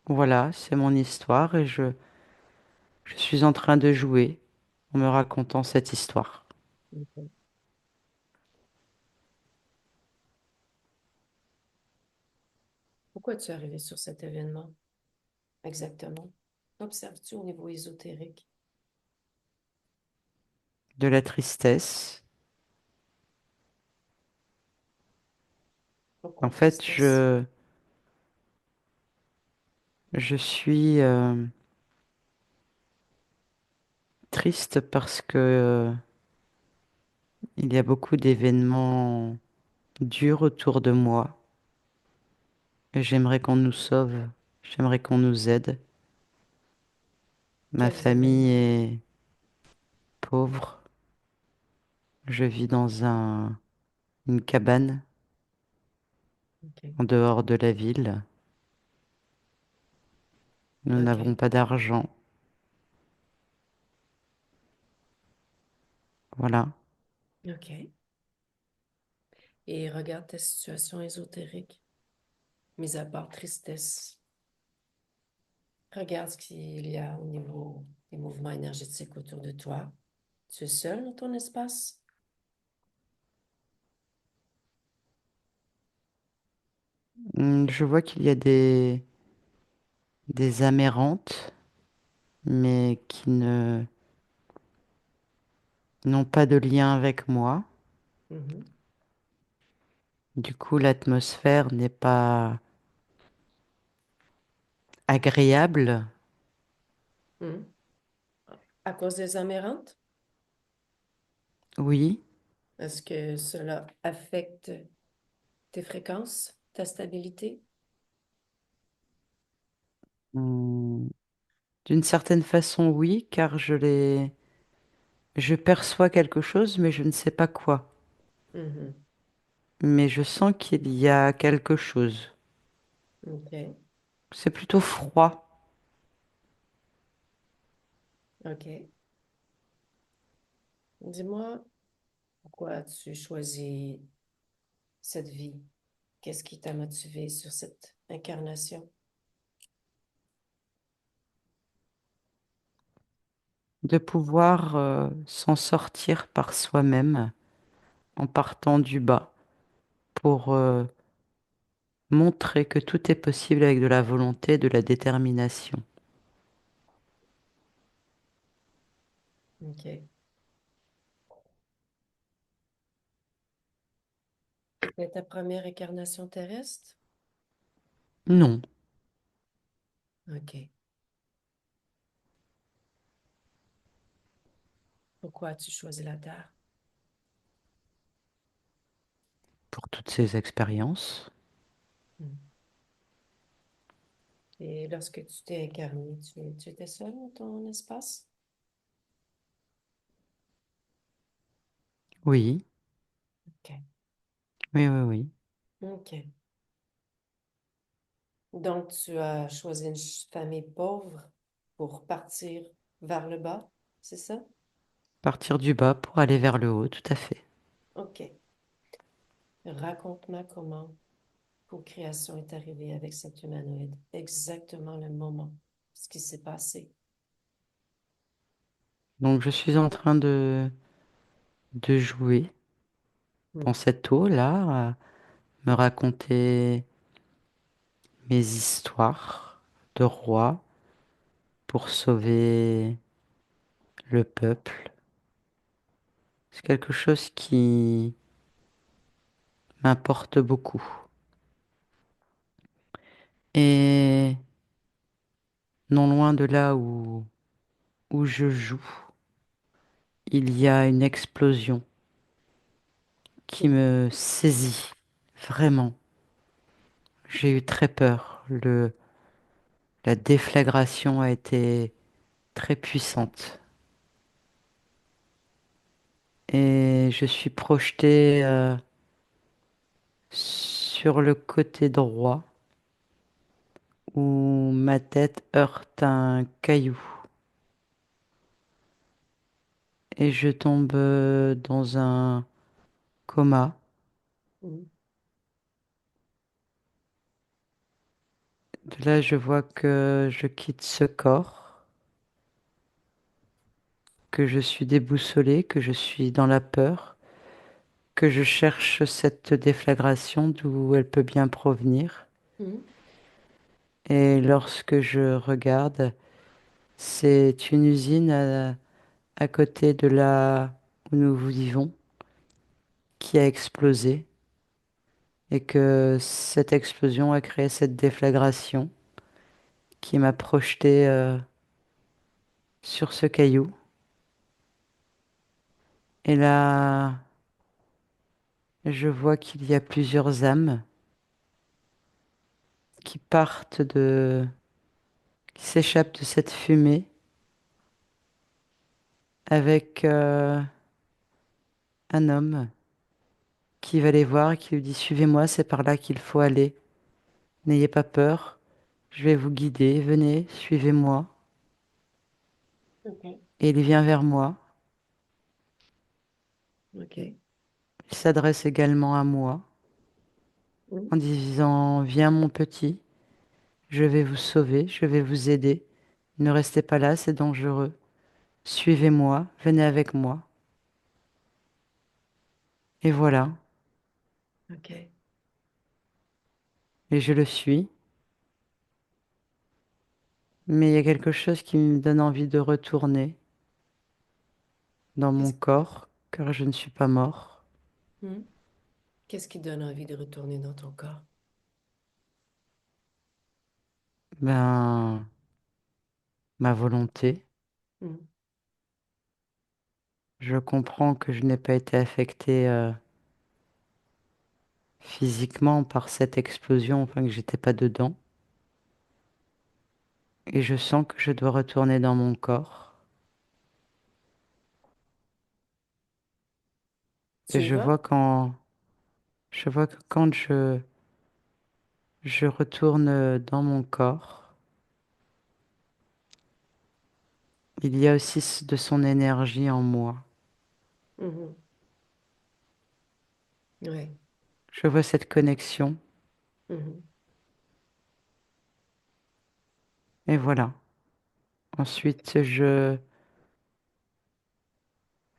Voilà, c'est mon histoire et je suis en train de jouer en me racontant cette histoire. OK. Pourquoi tu es arrivé sur cet événement? Exactement. Observes-tu au niveau ésotérique? De la tristesse. Pourquoi En fait, tristesse? je suis triste parce que il y a beaucoup d'événements durs autour de moi et j'aimerais qu'on nous sauve, j'aimerais qu'on nous aide. Ma Quels famille événements? est pauvre. Je vis dans une cabane OK. en dehors de la ville. Nous n'avons OK. pas d'argent. Voilà. OK. Et regarde ta situation ésotérique, mis à part tristesse. Regarde ce qu'il y a au niveau des mouvements énergétiques autour de toi. Tu es seul dans ton espace? Je vois qu'il y a des amérantes, mais qui ne n'ont pas de lien avec moi. Mhm. Du coup, l'atmosphère n'est pas agréable. Mhm. À cause des amérantes, Oui, est-ce que cela affecte tes fréquences, ta stabilité? Hmm, d'une certaine façon, oui, car je perçois quelque chose, mais je ne sais pas quoi. Mhm. Mais je sens qu'il y a quelque chose. OK. C'est plutôt froid. OK. Dis-moi, pourquoi as-tu choisi cette vie? Qu'est-ce qui t'a motivé sur cette incarnation? de pouvoir s'en sortir par soi-même en partant du bas pour montrer que tout est possible avec de la volonté et de la détermination. OK. C'était ta première incarnation terrestre? Non, OK. Pourquoi as-tu choisi la Terre? pour toutes ces expériences. Hmm. Et lorsque tu t'es incarné, tu étais seul dans ton espace? Oui, OK. oui, oui, oui. OK. Donc, tu as choisi une famille pauvre pour partir vers le bas, c'est ça? Partir du bas pour aller vers le haut, tout à fait. OK. Raconte-moi comment co-création est arrivée avec cet humanoïde. Exactement le moment, ce qui s'est passé. Donc je suis en train de jouer dans Hmm. cette eau-là, à me raconter mes histoires de roi pour sauver le peuple. C'est quelque chose qui m'importe beaucoup. Et non loin de là où je joue, il y a une explosion qui Hmm. me saisit vraiment. J'ai eu très peur. La déflagration a été très puissante. Et je suis projetée sur le côté droit où ma tête heurte un caillou. Et je tombe dans un coma. Hmm. De là, je vois que je quitte ce corps, que je suis déboussolée, que je suis dans la peur, que je cherche cette déflagration d'où elle peut bien provenir. Hmm. Et lorsque je regarde, c'est une usine à côté de là où nous vivons qui a explosé et que cette explosion a créé cette déflagration qui m'a projeté sur ce caillou. Et là, je vois qu'il y a plusieurs âmes qui qui s'échappent de cette fumée avec un homme qui va les voir et qui lui dit: Suivez-moi, c'est par là qu'il faut aller. N'ayez pas peur, je vais vous guider, venez, suivez-moi. OK. Et il vient vers moi, OK. il s'adresse également à moi Hmm. en disant: Viens mon petit, je vais vous sauver, je vais vous aider. Ne restez pas là, c'est dangereux. Suivez-moi, venez avec moi. Et voilà, OK. et je le suis. Mais il y a quelque chose qui me donne envie de retourner dans mon Qu'est-ce corps, car je ne suis pas mort. hmm? Qu'est-ce qui donne envie de retourner dans ton corps? Ben, ma volonté. Hmm. Je comprends que je n'ai pas été affecté physiquement par cette explosion, enfin que j'étais pas dedans. Et je sens que je dois retourner dans mon corps. Et Tu y vas? je vois que quand je retourne dans mon corps, il y a aussi de son énergie en moi. Mhm. Ouais. Je vois cette connexion. Mhm. Et voilà. Ensuite,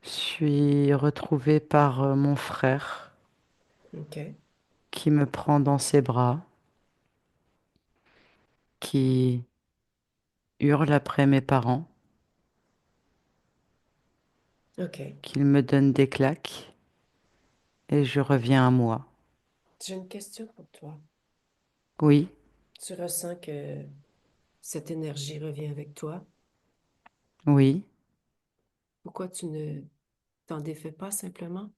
Je suis retrouvée par mon frère OK. qui me prend dans ses bras, qui hurle après mes parents, OK. qu'il me donne des claques et je reviens à moi. J'ai une question pour toi. Oui, Tu ressens que cette énergie revient avec toi? oui, Pourquoi tu ne t'en défais pas simplement?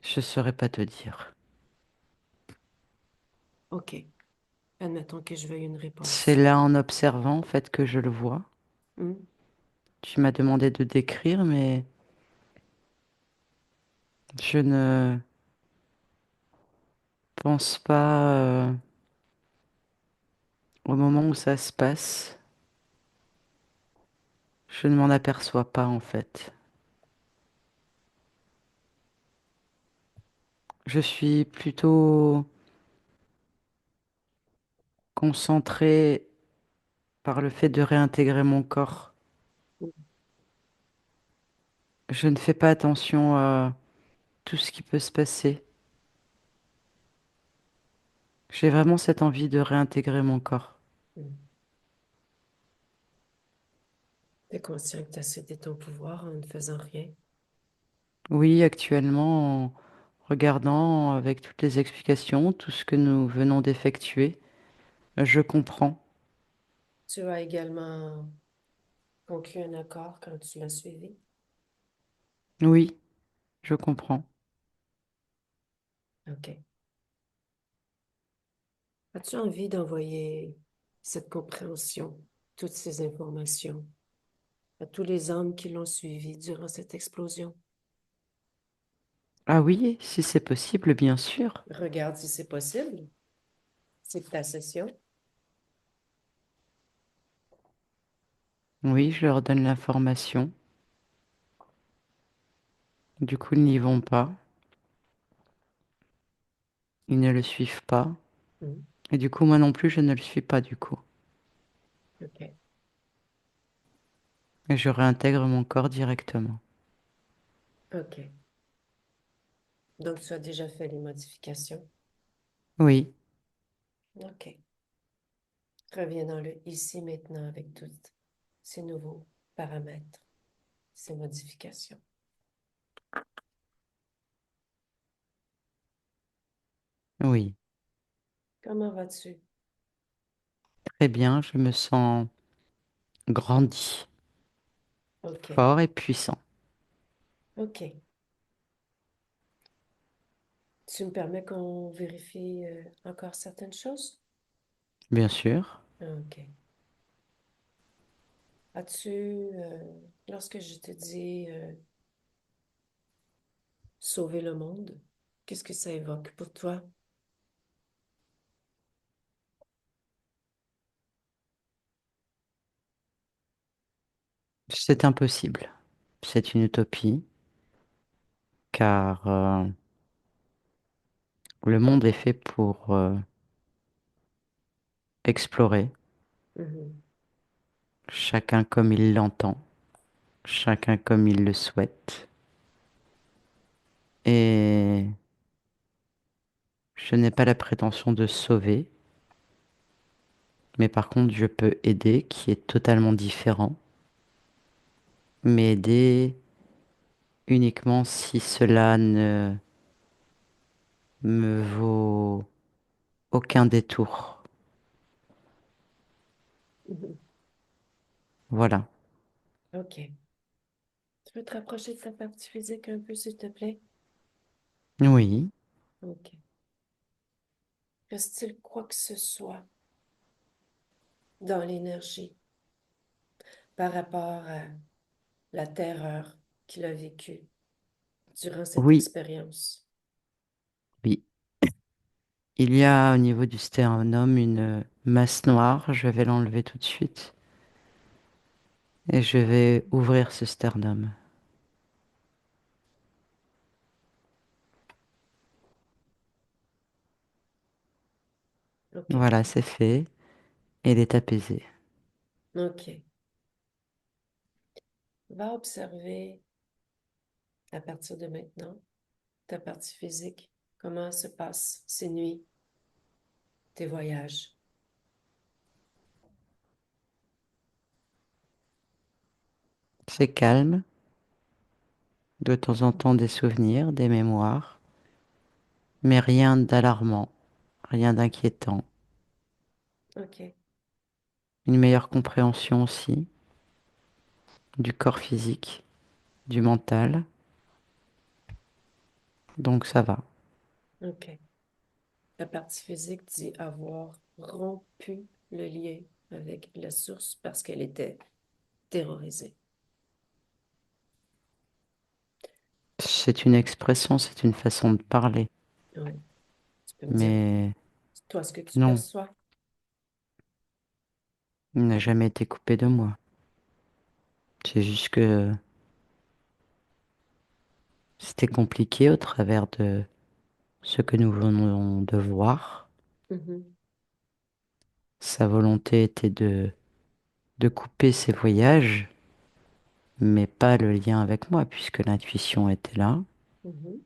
je saurais pas te dire. OK. Admettons que je veuille une C'est réponse. là en observant en fait que je le vois. Hmm? Tu m'as demandé de décrire, mais je ne pense pas au moment où ça se passe. Je ne m'en aperçois pas en fait. Je suis plutôt concentrée par le fait de réintégrer mon corps. Je ne fais pas attention à tout ce qui peut se passer. J'ai vraiment cette envie de réintégrer mon corps. Hmm. T'es conscient que tu as cédé ton pouvoir en ne faisant rien? Oui, actuellement, en regardant avec toutes les explications, tout ce que nous venons d'effectuer, je comprends. Tu as également conclu un accord quand tu l'as suivi? Oui, je comprends. OK. As-tu envie d'envoyer cette compréhension, toutes ces informations à tous les hommes qui l'ont suivi durant cette explosion? Ah oui, si c'est possible, bien sûr. Regarde si c'est possible. C'est ta session. Oui, je leur donne l'information. Du coup, ils n'y vont pas. Ils ne le suivent pas. Hmm. Et du coup, moi non plus, je ne le suis pas du coup. OK. Et je réintègre mon corps directement. OK. Donc, tu as déjà fait les modifications. Oui, OK. Reviens dans le ici maintenant avec tous ces nouveaux paramètres, ces modifications. oui. Comment vas-tu? Très bien, je me sens grandi, OK. fort et puissant. OK. Tu me permets qu'on vérifie encore certaines choses? Bien sûr. OK. As-tu, lorsque je te dis sauver le monde, qu'est-ce que ça évoque pour toi? C'est impossible. C'est une utopie, car le monde est fait pour explorer, Mhm. chacun comme il l'entend, chacun comme il le souhaite. Et je n'ai pas la prétention de sauver, mais par contre, je peux aider, qui est totalement différent, mais aider uniquement si cela ne me vaut aucun détour. Mhm. Voilà. OK. Tu peux te rapprocher de ta partie physique un peu, s'il te plaît? Oui, OK. Reste-t-il quoi que ce soit dans l'énergie par rapport à la terreur qu'il a vécue durant cette oui, expérience? oui. Il y a au niveau du sternum une masse noire. Je vais l'enlever tout de suite. Et je vais ouvrir ce sternum. OK. Voilà, c'est fait. Et il est apaisé. OK. Va observer à partir de maintenant ta partie physique, comment se passent ces nuits, tes voyages. C'est calme, de temps en temps des souvenirs, des mémoires, mais rien d'alarmant, rien d'inquiétant. OK, Une meilleure compréhension aussi du corps physique, du mental, donc ça va. OK. La partie physique dit avoir rompu le lien avec la source parce qu'elle était terrorisée. C'est une expression, c'est une façon de parler, Oui. Tu peux me dire, mais toi, ce que tu non, perçois? il n'a jamais été coupé de moi. C'est juste que c'était compliqué au travers de ce que nous venons de voir. Mhm, Sa volonté était de couper ses voyages, mais pas le lien avec moi, puisque l'intuition était là, mhm.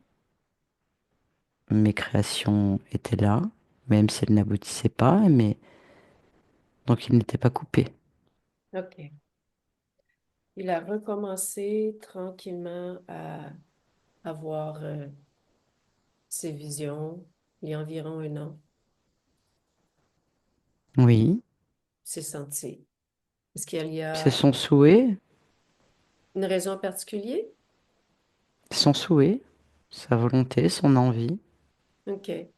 mes créations étaient là, même si elles n'aboutissaient pas, mais donc il n'était pas coupé. OK. Il a recommencé tranquillement à avoir ses visions il y a environ un an, Oui, ses sentiers. Est-ce qu'il y c'est a son souhait, une raison en particulier? son souhait, sa volonté, son envie. OK,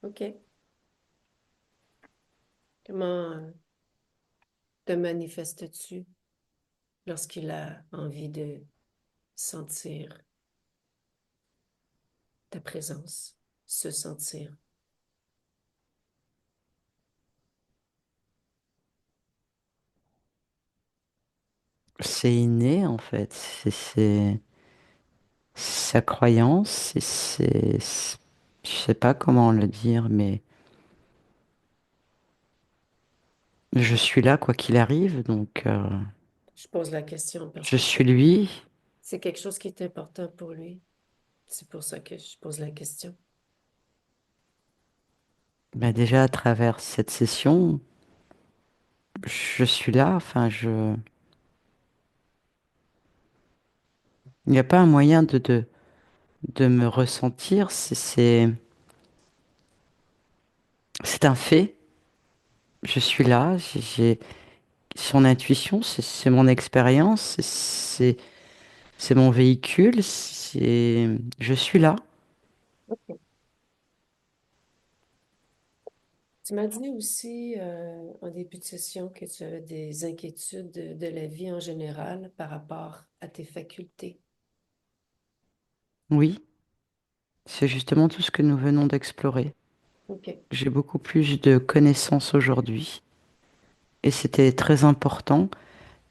OK. Comment te manifestes-tu lorsqu'il a envie de sentir ta présence, se sentir? C'est inné en fait, c'est sa croyance, je sais pas comment le dire, mais je suis là quoi qu'il arrive, donc Je pose la question parce je que suis lui. c'est quelque chose qui est important pour lui. C'est pour ça que je pose la question. Bah, déjà à travers cette session, je suis là, enfin il n'y a pas un moyen de me ressentir, c'est un fait. Je suis là, j'ai son intuition, c'est mon expérience, c'est mon véhicule, je suis là. Tu m'as dit aussi en début de session que tu avais des inquiétudes de la vie en général par rapport à tes facultés. Oui, c'est justement tout ce que nous venons d'explorer. OK, J'ai beaucoup plus de connaissances aujourd'hui et c'était très important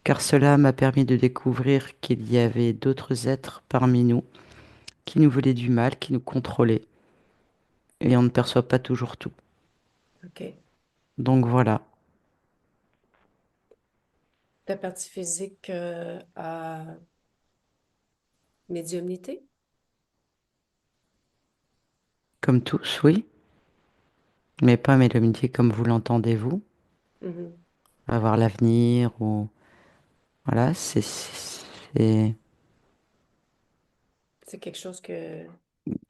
car cela m'a permis de découvrir qu'il y avait d'autres êtres parmi nous qui nous voulaient du mal, qui nous contrôlaient et on ne perçoit pas toujours tout. OK. Donc voilà, Ta partie physique a médiumnité? comme tous, oui, mais pas médiumnité comme vous l'entendez vous, Mhm. avoir l'avenir ou voilà, c'est C'est quelque chose que...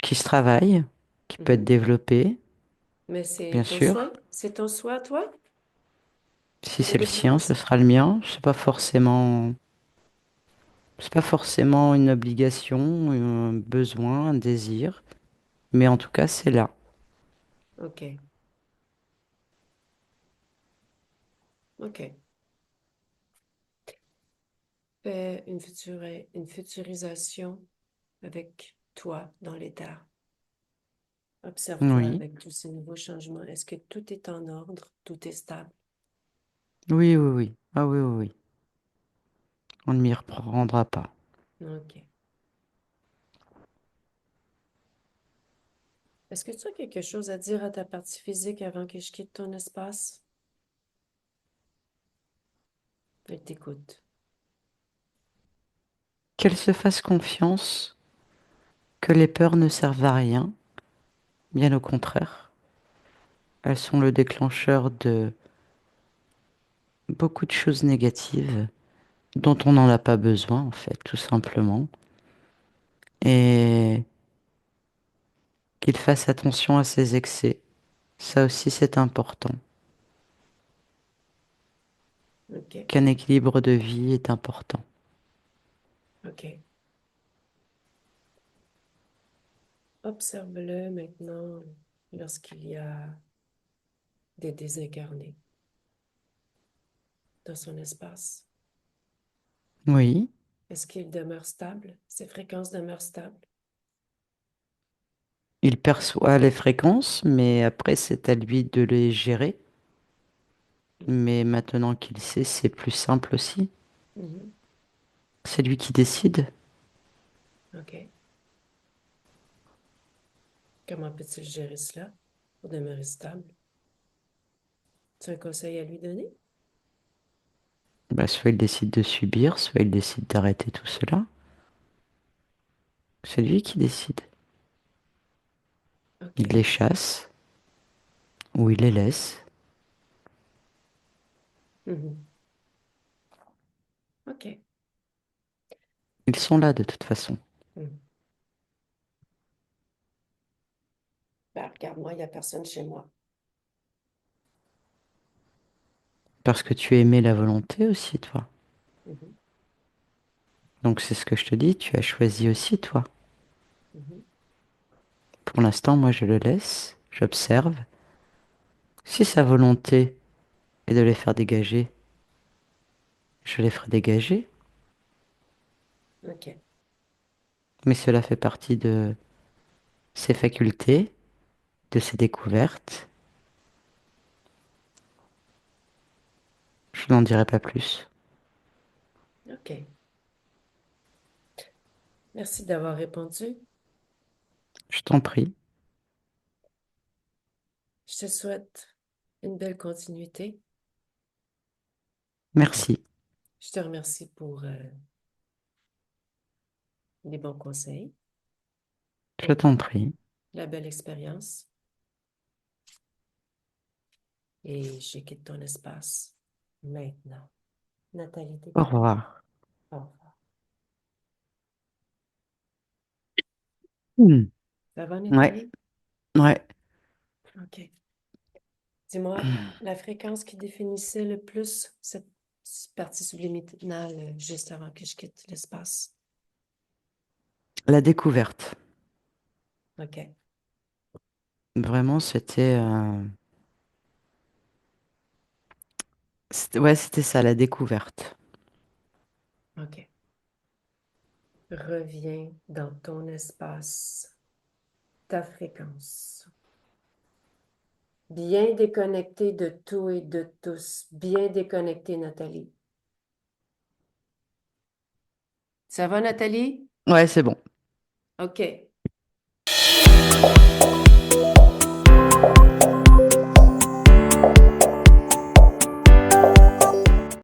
qui se travaille, qui peut être Mhm. développé, Mais c'est bien ton sûr. souhait? C'est ton souhait, toi, Si de c'est le sien, développer ce ça? sera le mien. C'est pas forcément une obligation, un besoin, un désir, mais en tout cas, c'est là. OK, OK. Fais une futurisation avec toi dans l'état. Observe-toi Oui, avec tous ces nouveaux changements. Est-ce que tout est en ordre? Tout est stable? oui, oui, oui. Ah oui, oui, oui. On ne m'y reprendra pas. OK. Est-ce que tu as quelque chose à dire à ta partie physique avant que je quitte ton espace? Elle t'écoute. Qu'elle se fasse confiance, que les peurs ne servent à rien, bien au contraire. Elles sont le déclencheur de beaucoup de choses négatives dont on n'en a pas besoin, en fait, tout simplement. Et qu'il fasse attention à ses excès. Ça aussi, c'est important. OK. Qu'un équilibre de vie est important. OK. Observe-le maintenant lorsqu'il y a des désincarnés dans son espace. Oui, Est-ce qu'il demeure stable? Ses fréquences demeurent stables? il perçoit les fréquences, mais après, c'est à lui de les gérer. Mais maintenant qu'il sait, c'est plus simple aussi. Mhm. C'est lui qui décide. OK. Comment peut-il gérer cela pour demeurer stable? Tu as un conseil à lui donner? Bah, soit il décide de subir, soit il décide d'arrêter tout cela. C'est lui qui décide. Il OK. les chasse ou il les laisse. Mhm. OK. Ils sont là de toute façon. Mhm. Ben, regarde-moi, il n'y a personne chez moi. Parce que tu aimais la volonté aussi, toi. Mhm. Donc c'est ce que je te dis, tu as choisi aussi, toi. Mhm. Pour l'instant, moi, je le laisse, j'observe. Si sa volonté est de les faire dégager, je les ferai dégager. OK. Mais cela fait partie de ses facultés, de ses découvertes. Je n'en dirai pas plus. OK. Merci d'avoir répondu. Je t'en prie. Je te souhaite une belle continuité. Merci. Je te remercie pour les bons conseils Je et t'en prie. la belle expérience. Et je quitte ton espace maintenant. Nathalie, t'es Au prête? revoir. Au revoir. Hmm. Ça va, Ouais, Nathalie? ouais. OK. Dis-moi, la fréquence qui définissait le plus cette partie subliminale juste avant que je quitte l'espace. La découverte. OK. Vraiment, ouais, c'était ça, la découverte. OK. Reviens dans ton espace, ta fréquence. Bien déconnecté de tout et de tous. Bien déconnecté, Nathalie. Ça va, Nathalie? Ouais, c'est bon. OK.